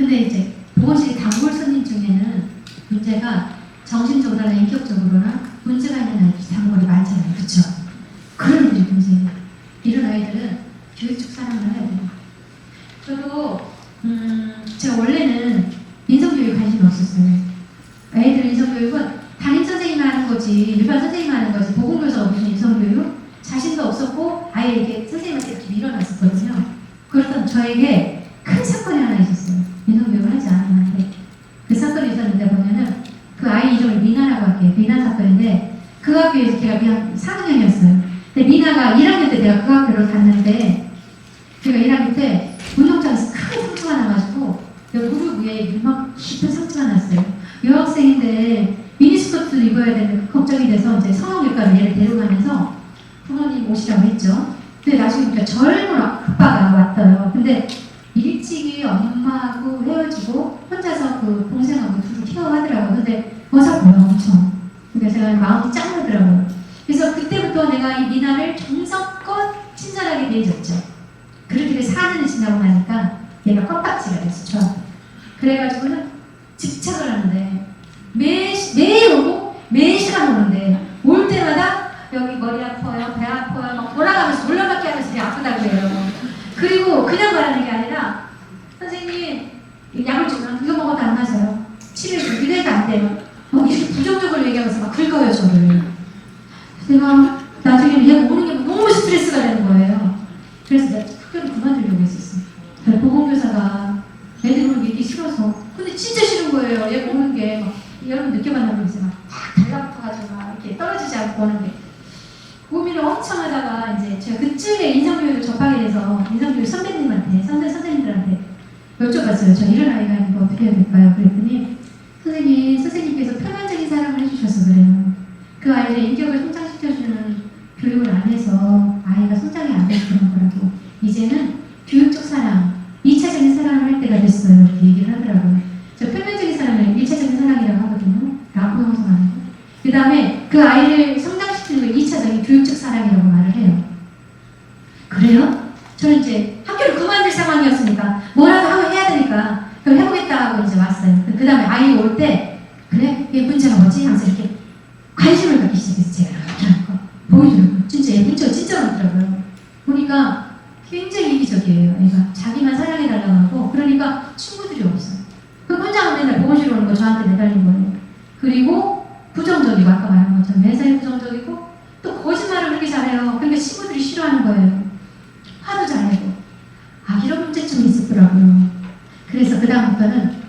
근데 이제 보건실 단골 손님 중에는 문제가 정신적으로나 인격적으로나 문제가 있는 아이들이 단골이 많잖아요. 그렇죠? 그런 애들이 문제예요. 이런 아이들은 교육적 사랑을 해야 돼요. 저도 제가 원래는 인성교육 관심이 없었어요. 애들 인성교육은 담임 선생님이 하는 거지, 일반 선생님이 하는 거지, 보건교사가 무슨 인성교육? 자신도 없었고 아예 이렇게 선생님한테 이렇게 밀어놨었거든요. 그렇던 저에게 큰 사건이 하나 있었어요. 인성교육을 하지 않았는데 그 사건이 있었는데 뭐냐면 그 아이 이름을 미나라고 할게요. 미나 사건인데 그 학교에서 제가 그냥 4학년이었어요. 근데 미나가 1학년 때 내가 그 학교를 갔는데 제가 1학년 때 운동장에서 큰 상처가 나가지고 무릎 위에 막 깊은 상처가 났어요. 여학생인데 미니스커트를 입어야 되는 걱정이 돼서 이제 성형외과로 얘를 데려가면서 부모님 오시라고 했죠. 근데 나중에 보니까 젊은 아빠가 왔어요. 근데 일찍이 엄마하고 헤어지고 혼자서 그 동생하고 둘을 케어하더라고요. 근데 어설퍼요 엄청. 그러니까 제가 마음이 짠하더라고요. 그래서 그때부터 내가 이 미나를 정성껏 친절하게 대해줬죠. 그렇게 4년이 지나고 나니까 얘가 껌딱지가 됐어 저한테. 그래가지고는 집착을 하는데 매일 오고 매 시간 오는데 올 때마다 여기 머리 아파요, 배 아파요, 막 돌아가면서 올라가게 하면서 되게 아프다고 해요. 그리고 그냥 말하는 게 아니라 선생님 약을 주면 이거 먹어도 안 맞아요. 치료해 주면 이래도 안 돼요. 이렇게 부정적으로 얘기하면서 막 긁어요 저를. 내가 나중에 얘가 오는 게 너무 스트레스가 되는 거예요. 그래서 내가 학교를 그만두려고 했었어요. 보건교사가 애들 오는 게 싫어서. 근데 진짜 싫은 거예요. 얘가 오는 게 막 여러분 느껴봤나 모르겠어요. 막 달라붙어가지고 막 이렇게 떨어지지 않고 오는 게. 고민을 엄청 하다가 이제 제가 그쯤에 인성교육을 접하게 돼서 인성교육 선배님한테, 선생님들한테 여쭤봤어요. 저 이런 아이가 있는데 어떻게 해야 될까요? 그랬더니 선생님께서 표면적인 사랑을 해주셔서 그래요. 그 아이의 인격을 성장시켜주는 교육을 안 해서 아이가 성장이 안 돼서 그런 거라고. 이제는 교육적 사랑, 2차적인 사랑을 할 때가 됐어요. 이렇게 얘기를 하더라고요. 저 표면적인 사랑을 1차적인 사랑이라고 하거든요. 라고 형성하는 거. 그 다음에 그 아이를 성장시키는 걸 2차적인 교육적 사랑이라고 말을 해요. 그래요? 저는 이제 학교를 그만둘 상황이었으니까 뭐라도 하고 해야 되니까 그럼 해보겠다 하고 이제 왔어요. 그 다음에 아이가 올 때 그래? 얘 문제가 뭐지? 하면서 이렇게 관심을 갖기 시작했어요. 제가 이렇게 하는 거 보여주는 거. 진짜 얘 문제가 진짜 많더라고요. 보니까 굉장히 이기적이에요. 애가 자기만 사랑해달라고 하고 그러니까 친구들이 없어요. 그럼 혼자 맨날 보건실 오는 거 저한테 매달린 거예요. 그리고 부정적이고 아까 말한 것처럼 매사에 부정적이고 또 거짓말을 그렇게 잘해요. 그러니까 친구들이 싫어하는 거예요. 화도 잘내고 이런 문제점이 있었더라고요. 그래서 그 다음부터는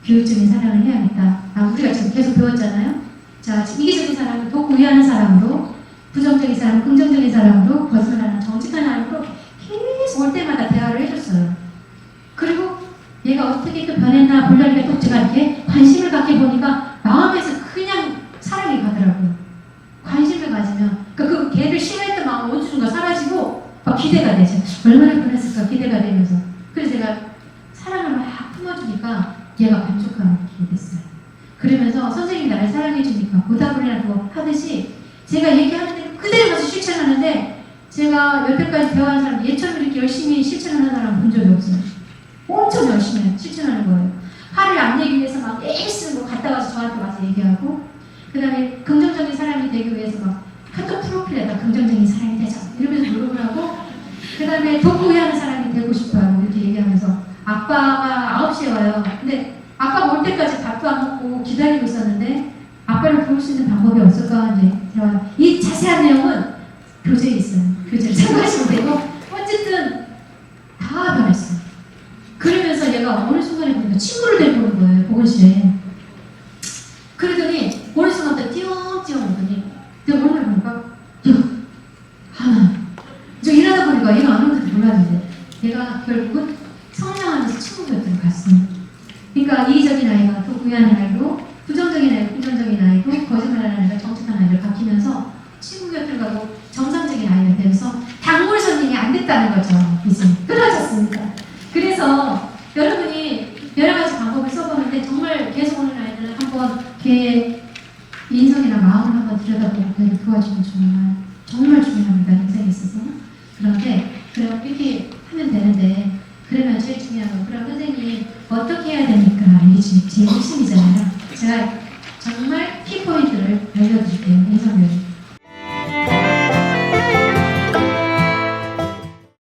교육적인 사랑을 해야겠다. 우리가 지금 계속 배웠잖아요. 자, 이기적인 사람은 돕고 위하는 사람으로, 부정적인 사람은 긍정적인 사람으로, 거짓말하는 정직한 사람으로 계속 올 때마다 대화를 해줬어요. 그리고 얘가 어떻게 또 변했나 보려니까 또 제가 이렇게 관심을 갖게 보니까 마음에서 그냥 사랑이 가더라고요. 관심을 가지면 그 걔를 싫어했던 마음은 어느 순간 사라지고 막 기대가 되죠. 얼마나 변했을까 기대가 되면서. 그래서 제가 사랑을 막 품어주니까 얘가 만족감을 느끼게 됐어요. 그러면서 선생님이 나를 사랑해주니까 보답을이라고 하듯이 제가 얘기하는데 그대로 가서 실천하는데 제가 여태까지 대화한 사람 얘처럼 이렇게 열심히 실천하는 사람 본 적이 없어요. 엄청 열심히 실천하는 거예요. 화를 안 내기 위해서 막 매일 쓰는 거 갔다 와서 저한테 와서 얘기하고 그 다음에 긍정적인 사람이 되기 위해서 막 카톡 프로필에다 긍정적인 사람이 되자 이러면서 노력을 하고 그 다음에 돕고 위하는 사람이 되고 싶어요. 이렇게 얘기하면서 아빠가 9시에 와요. 근데 아빠가 올 때까지 밥도 안 먹고 기다리고 있었는데 아빠를 도울 수 있는 방법이 없을까 이제 대화. 이 자세한 내용은 교재에 있어요. 교재를 참고하시면 되고 어쨌든 다 변했어요. 그러면서 얘가 어느 순간에 보니까 친구를 데리고 오는 거예요. 보건실에. 그러더니 어느 순간부터 띄엄띄엄 오더니 내가 얼마나 보니까 저 일하다 보니까 얘가 안 오는지도 몰랐는데 얘가 결국은 성장하면서 친구 곁으로 갔어요. 그러니까 이기적인 아이가 또 구애하는 아이로 부정적인 아이가 긍정적인 아이로 거짓말하는 아이가 정직한 아이를 바뀌면서 친구 곁으로 가고 정상적인 아이가 되면서 단골 손님이 안 됐다는 거죠. 이제 끊어졌습니다. 그래서 여러분이 여러 가지 방법을 써보는데 정말 계속 오는 아이들은 한번 걔의 인성이나 마음을 한번 들여다보고 걔를 도와주면 정말 중요합니다. 인생에 있어서. 그런데 이렇게 하면 되는데 그러면 제일 중요한 중요한 거. 그럼 선생님 어떻게 해야 됩니까? 이게 제일 핵심이에요.